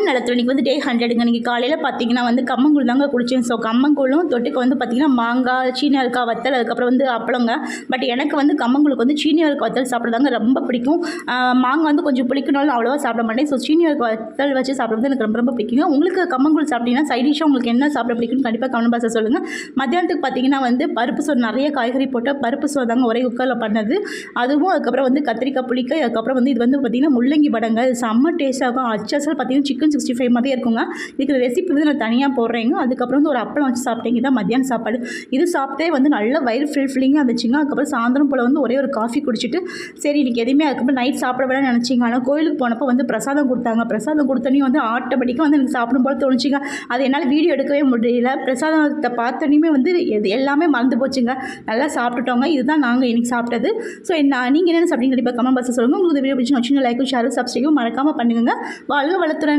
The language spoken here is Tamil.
நலத்தில் இன்றைக்கி வந்து டே 100ங்க. இன்றைக்கி காலையில் பார்த்தீங்கன்னா வந்து கம்மங்கூழ் தாங்க குடித்தேன். ஸோ கம்மங்கூழும் தொட்டுக்க வந்து பார்த்திங்கன்னா மாங்காய், சீனி அல்கா வத்தல், அதுக்கப்புறம் வந்து அப்பளங்க. பட் எனக்கு வந்து கம்மங்கூழுக்கு வந்து சீனி அல்கா வத்தல் சாப்பிட்றதாங்க ரொம்ப பிடிக்கும். மாங்காய் வந்து கொஞ்சம் புளிக்கனாலும் அவ்வளோவா சாப்பிட மாட்டேன். ஸோ சீனி அல்கா வத்தல் வச்சு சாப்பிட்றது எனக்கு ரொம்ப ரொம்ப பிடிக்குங்க. உங்களுக்கு கம்மங்கூழ் சாப்பிட்டீங்கன்னா சைடிஷாக உங்களுக்கு என்ன சாப்பிட பிடிக்கும்னு கண்டிப்பாக கமெண்ட் பாக்ஸில் சொல்லுங்கள். மத்தியானத்துக்கு பார்த்தீங்கன்னா வந்து பருப்பு சோறு, நிறைய காய்கறி போட்டு பருப்பு சோறு தாங்க ஒரே குக்கரில் பண்ணது. அதுவும் அதுக்கப்புறம் வந்து கத்திரிக்காய் புளிக்காய், அதுக்கப்புறம் வந்து இது வந்து பார்த்திங்கன்னா முள்ளங்கி படங்க. செம்ம டேஸ்ட்டாகும். அச்சல் பார்த்திங்கன்னா சிக்கன் 65 மாதிரியே இருக்குங்க. இதுக்கு ரெசிபி வந்து நான் தனியாக போடுறேங்க. அதுக்கப்புறம் வந்து ஒரு அப்பளம் வச்சு சாப்பிட்டேங்க. தான் மத்தியானம் சாப்பாடு. இது சாப்பிட்டே வந்து நல்ல வயிறு ஃபில்லிங்காக இருந்துச்சுங்க. அதுக்கப்புறம் சாயந்தரம் போல் வந்து ஒரே ஒரு காஃபி குடிச்சிட்டு சரி இன்றைக்கி எதுவுமே அதுக்கப்புறம் நைட் சாப்பிட வேணாம்னு நினச்சிங்க. ஆனால் கோயிலுக்கு போனப்போ வந்து பிரசாதம் கொடுத்தாங்க. பிரசாதம் கொடுத்தோன்னே வந்து ஆட்டோமேட்டிக்காக வந்து எனக்கு சாப்பிடும் போல் தோணுச்சுங்க. அது என்னால் வீடியோ எடுக்கவே முடியல. பிரசாதத்தை பார்த்தோன்னே வந்து எல்லாமே மறந்து போச்சுங்க. நல்லா சாப்பிட்டுட்டோங்க. இதுதான் நாங்கள் இன்றைக்கி சாப்பிட்டது. ஸோ நீங்கள் என்னென்ன சாப்பிட்டீங்க கண்டிப்பாக கமெண்ட் பாக்ஸில் சொல்லுங்கள். உங்களுக்கு வீடியோ பிடிச்சி சின்ன லைக்கும் ஷேரும் சப்ஸ்கிரைபும் மறக்காமல் பண்ணுங்க. வாழ்க வளத்துடன்.